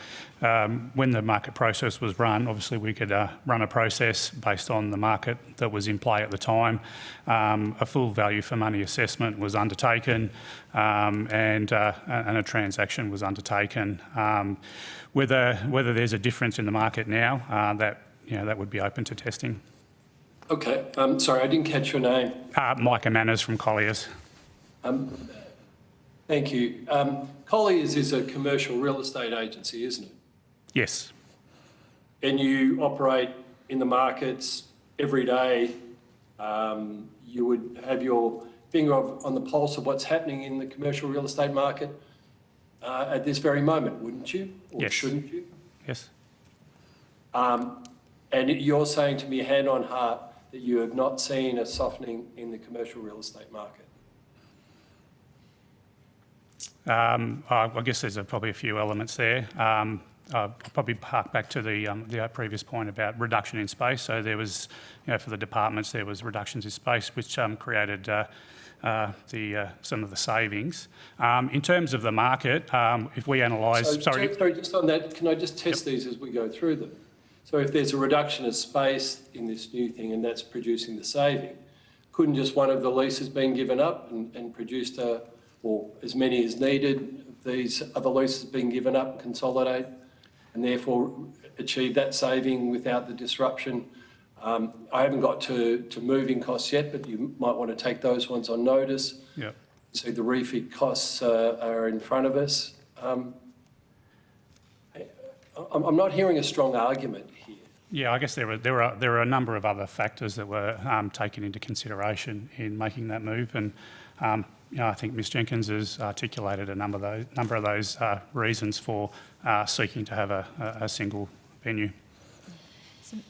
when the market process was run, obviously we could run a process based on the market that was in play at the time. A full value for money assessment was undertaken, and a transaction was undertaken. Whether there's a difference in the market now, that would be open to testing. Okay. Sorry, I didn't catch your name. Micah Manners from Colliers. Thank you. Colliers is a commercial real estate agency, isn't it? Yes. And you operate in the markets every day. You would have your finger on the pulse of what's happening in the commercial real estate market at this very moment, wouldn't you? Or yes. Shouldn't you? Yes. And you're saying to me, hand on heart, that you have not seen a softening in the commercial real estate market? I guess there's probably a few elements there. I'll probably hark back to the previous point about reduction in space. So there was, for the departments, there was reductions in space, which created some of the savings. In terms of the market, if we analyse... Sorry, just on that, can I just test these as we go through them? So if there's a reduction of space in this new thing and that's producing the saving, couldn't just one of the leases being given up and produced or as many as needed, these other leases being given up and consolidate, and therefore achieve that saving without the disruption? I haven't got to moving costs yet, but you might want to take those ones on notice. Yep. So the refit costs are in front of us. I'm not hearing a strong argument here. Yeah, I guess there were a number of other factors that were taken into consideration in making that move, and I think Ms Jenkins has articulated a number of those reasons for seeking to have a single venue.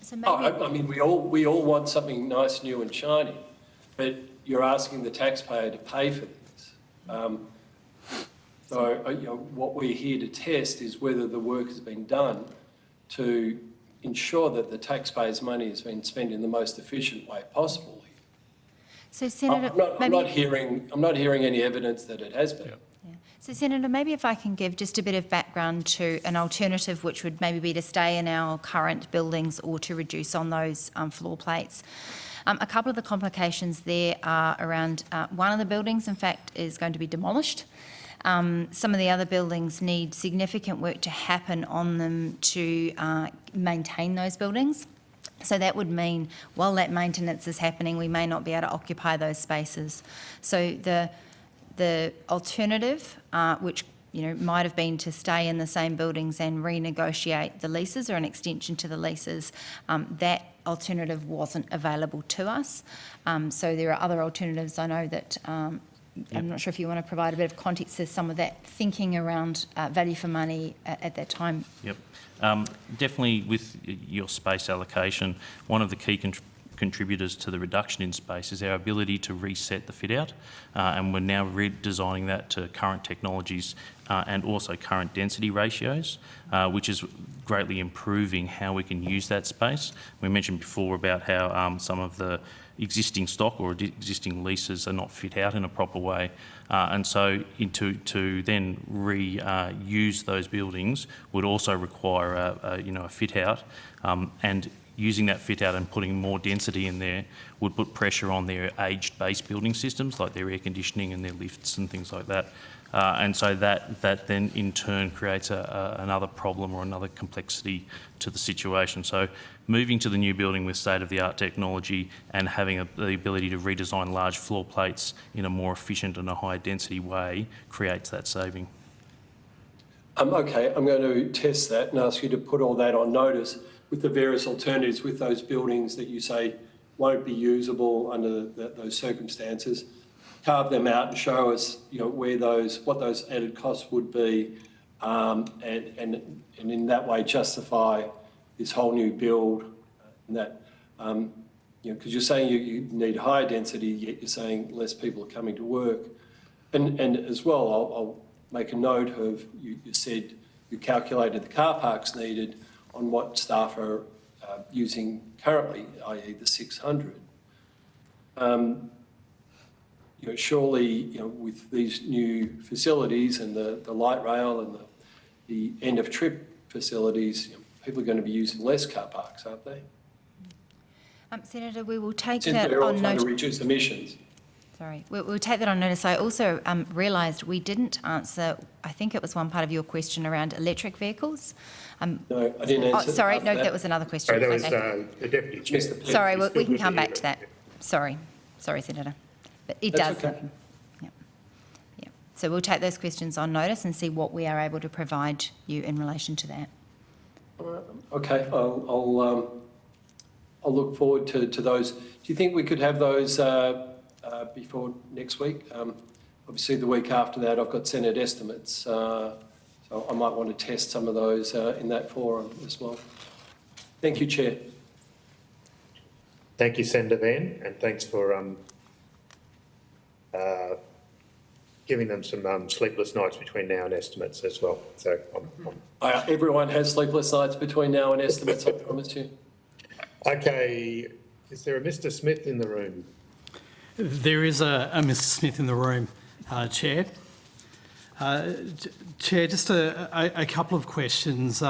So maybe... I mean, we all want something nice, new and shiny, but you're asking the taxpayer to pay for this. What we're here to test is whether the work has been done to ensure that the taxpayer's money has been spent in the most efficient way possible. So, Senator, I'm not hearing any evidence that it has been. Yeah. So, Senator, maybe if I can give just a bit of background to an alternative, which would maybe be to stay in our current buildings or to reduce on those floor plates. A couple of the complications there are around one of the buildings, in fact, is going to be demolished. Some of the other buildings need significant work to happen on them to maintain those buildings. So that would mean while that maintenance is happening, we may not be able to occupy those spaces. So the alternative, which might have been to stay in the same buildings and renegotiate the leases or an extension to the leases, that alternative wasn't available to us. So there are other alternatives. I know that I'm not sure if you want to provide a bit of context to some of that thinking around value for money at that time. Yep. Definitely with your space allocation, one of the key contributors to the reduction in space is our ability to reset the fit out, and we're now redesigning that to current technologies and also current density ratios, which is greatly improving how we can use that space. We mentioned before about how some of the existing stock or existing leases are not fit out in a proper way, and so to then reuse those buildings would also require a fit out, and using that fit out and putting more density in there would put pressure on their aged base building systems, like their air conditioning and their lifts and things like that. And so that then in turn creates another problem or another complexity to the situation. So moving to the new building with state-of-the-art technology and having the ability to redesign large floor plates in a more efficient and a higher density way creates that saving. Okay, I'm going to test that and ask you to put all that on notice with the various alternatives with those buildings that you say won't be usable under those circumstances. Carve them out and show us, where what those added costs would be, and in that way justify this whole new build. And that, because you're saying you need higher density, yet you're saying less people are coming to work, and as well, I'll make a note of you said you calculated the car parks needed on what staff are using currently, i.e. the 600. Surely, with these new facilities and the light rail and the end of trip facilities, people are going to be using less car parks, aren't they? Senator, we will take Since that they're all on trying notice. to reduce emissions. Sorry, we'll take that on notice. I also realised we didn't answer, I think it was one part of your question around electric vehicles. No, I didn't answer. Sorry, no, that was another question. Sorry, that was Okay. the Deputy Chair. Sorry, we can come back to that. Sorry, Senator. But it That's does. okay. Yeah. So we'll take those questions on notice and see what we are able to provide you in relation to that. Okay, I'll look forward to those. Do you think we could have those before next week? Obviously, the week after that, I've got Senate estimates, so I might want to test some of those in that forum as well. Thank you, Chair. Thank you, Senator Van, and thanks for giving them some sleepless nights between now and estimates as well. So Everyone has sleepless nights between now and estimates, I promise you. Okay, is there a Mr. Smith in the room? There is a Mr. Smith in the room, Chair. Chair, just a couple of questions.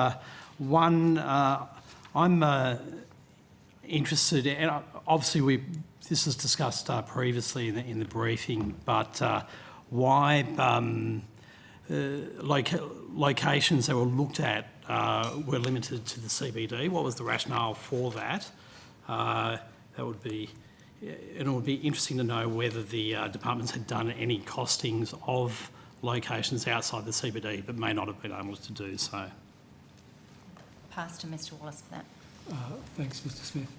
One, I'm interested, and obviously this was discussed previously in the briefing, but why locations that were looked at were limited to the CBD? What was the rationale for that? That would be, and it would be interesting to know whether the departments had done any costings of locations outside the CBD, but may not have been able to do so. Pass to Mr. Wallace for that. Thanks, Mr. Smith.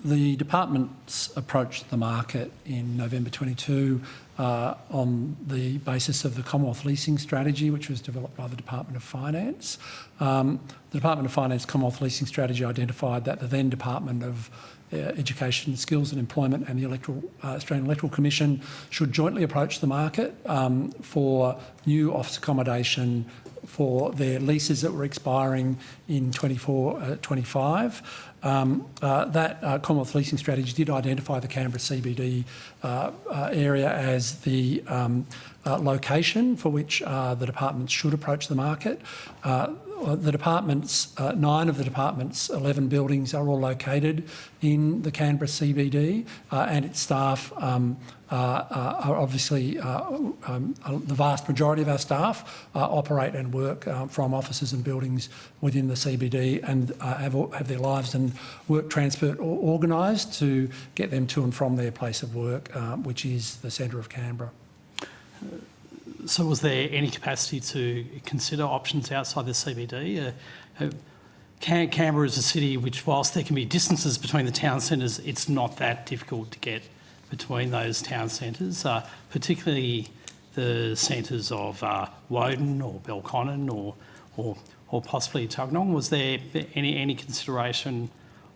The departments approached the market in November 22 on the basis of the Commonwealth Leasing Strategy, which was developed by the Department of Finance. The Department of Finance Commonwealth Leasing Strategy identified that the then Department of Education, Skills and Employment and the Australian Electoral Commission should jointly approach the market for new office accommodation for their leases that were expiring in 24-25. That Commonwealth Leasing Strategy did identify the Canberra CBD area as the location for which the departments should approach the market. the departments, 9 of the department's 11 buildings are all located in the Canberra CBD, and its staff are obviously, the vast majority of our staff operate and work from offices and buildings within the CBD, and have their lives and work transport organised to get them to and from their place of work, which is the centre of Canberra. So was there any capacity to consider options outside the CBD? Canberra is a city which, whilst there can be distances between the town centres, it's not that difficult to get between those town centres, particularly the centres of Woden or Belconnen or possibly Tuggeranong. Was there any consideration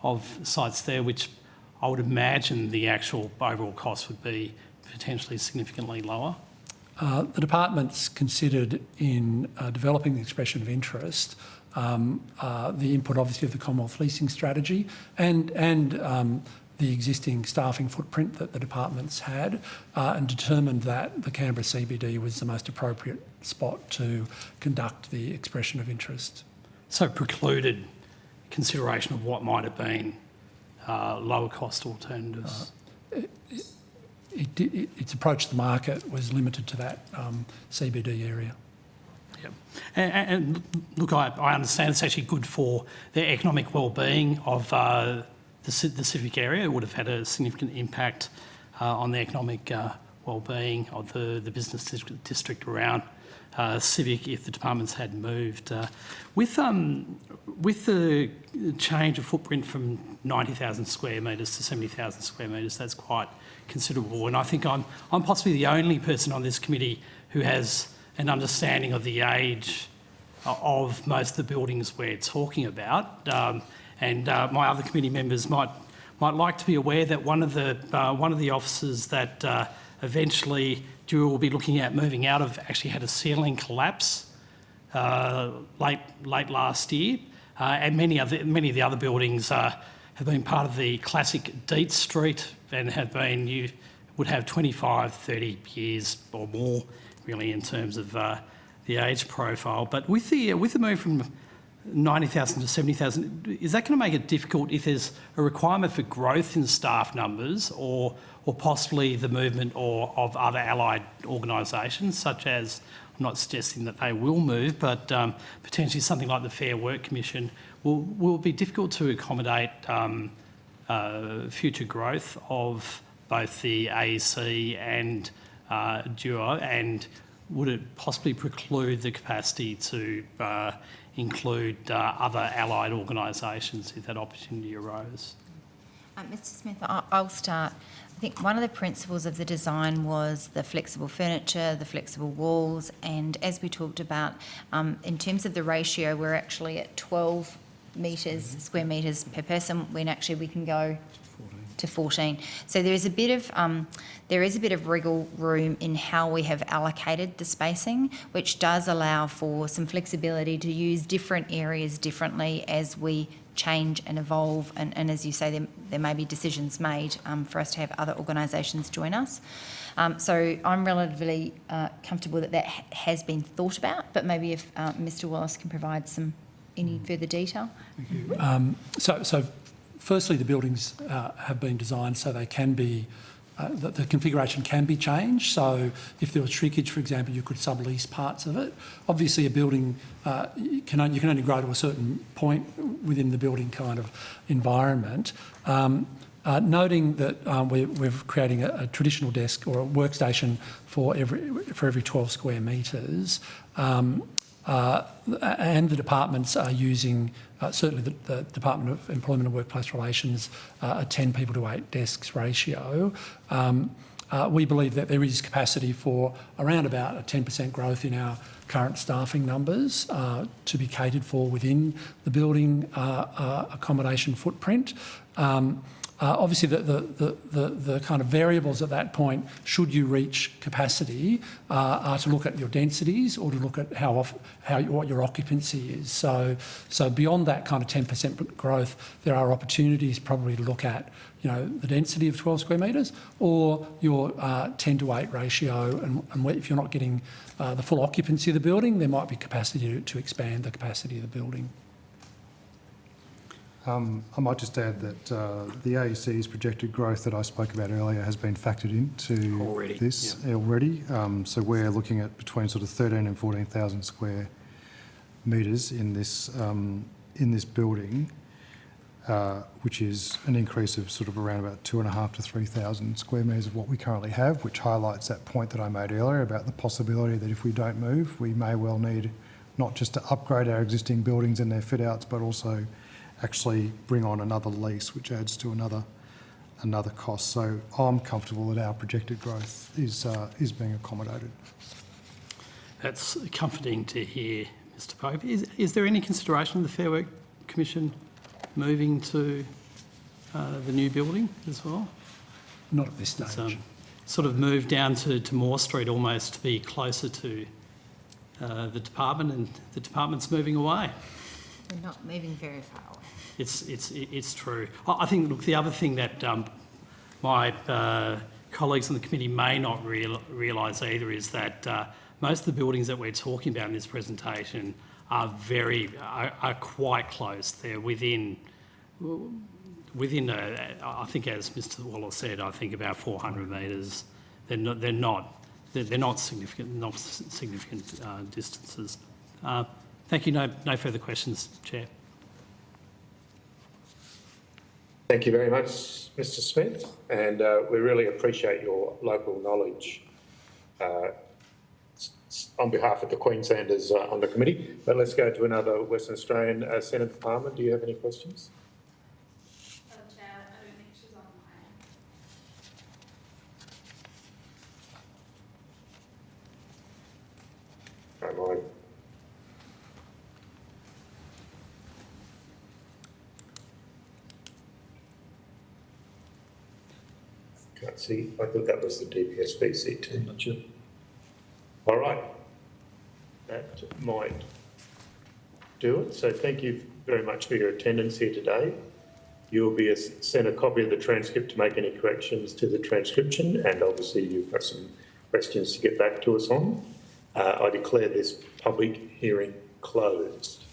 of sites there, which I would imagine the actual overall cost would be potentially significantly lower? The department's considered in developing the expression of interest the input, obviously, of the Commonwealth leasing strategy and the existing staffing footprint that the department's had, and determined that the Canberra CBD was the most appropriate spot to conduct the expression of interest. So precluded consideration of what might have been lower cost alternatives? Its approach to the market was limited to that CBD area. Yep. And look, I understand it's actually good for the economic well-being of the civic area. It would have had a significant impact on the economic well-being of the business district around Civic if the departments had moved. With the change of footprint from 90,000 square metres to 70,000 square metres, that's quite considerable. And I think I'm possibly the only person on this committee who has an understanding of the age of most of the buildings we're talking about. And my other committee members might like to be aware that one of the offices that eventually Dewar will be looking at moving out of actually had a ceiling collapse late last year, and many of the other buildings have been part of the classic Dietz Street and you would have 25, 30 years or more really in terms of the age profile. But with the move from 90,000 to 70,000, is that going to make it difficult if there's a requirement for growth in staff numbers or possibly the movement of other allied organisations, such as, I'm not suggesting that they will move, but potentially something like the Fair Work Commission will be difficult to accommodate future growth of both the AEC and Dewar, and would it possibly preclude the capacity to include other allied organisations if that opportunity arose? Mr Smith, I'll start. I think one of the principles of the design was the flexible furniture, the flexible walls, and as we talked about, in terms of the ratio, we're actually at 12 square metres per person, when actually we can go to 14. So there is a bit of wriggle room in how we have allocated the spacing, which does allow for some flexibility to use different areas differently as we change and evolve, and as you say, there may be decisions made for us to have other organisations join us. So I'm relatively comfortable that has been thought about, but maybe if Mr Wallace can provide any further detail. Thank you. So firstly, the buildings have been designed so they can be, the configuration can be changed. So if there was shrinkage, for example, you could sublease parts of it. Obviously, a building, you can only grow to a certain point within the building kind of environment. Noting that we're creating a traditional desk or a workstation for every 12 square metres, and the departments are using, certainly the Department of Employment and Workplace Relations, a 10 people to 8 desks ratio. We believe that there is capacity for around about a 10% growth in our current staffing numbers to be catered for within the building accommodation footprint. Obviously, the kind of variables at that point, should you reach capacity, are to look at your densities or to look at what your occupancy is. So beyond that kind of 10% growth, there are opportunities probably to look at, the density of 12 square metres or your 10 to 8 ratio, and if you're not getting the full occupancy of the building, there might be capacity to expand the capacity of the building. I might just add that the AEC's projected growth that I spoke about earlier has been factored into this already. So we're looking at between sort of 13 and 14,000 square metres in this building, which is an increase of sort of around about 2,500 to 3,000 square metres of what we currently have, which highlights that point that I made earlier about the possibility that if we don't move, we may well need not just to upgrade our existing buildings and their fit outs, but also actually bring on another lease, which adds to another cost. So I'm comfortable that our projected growth is being accommodated. That's comforting to hear, Mr Pope. Is there any consideration of the Fair Work Commission moving to the new building as well? Not at this stage. It's, sort of moved down to Moore Street almost to be closer to the department, and the department's moving away. We're not moving very far away. It's true. I think, look, the other thing that my colleagues on the committee may not realise either is that most of the buildings that we're talking about in this presentation are quite close. They're within I think, as Mr Waller said, I think about 400 metres. They're not significant distances. Thank you. No further questions, Chair. Thank you very much, Mr Smith, and we really appreciate your local knowledge on behalf of the Queenslanders on the committee. But let's go to another Western Australian Senator Palmer. Do you have any questions? Chair, I don't think she's online. Don't mind. Can't see. I thought that was the DPSB seat too. Not sure. All right. That might do it. So thank you very much for your attendance here today. You'll be sent a copy of the transcript to make any corrections to the transcription, and obviously you've got some questions to get back to us on. I declare this public hearing closed.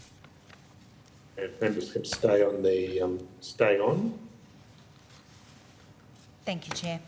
And if members can stay on. Thank you, Chair.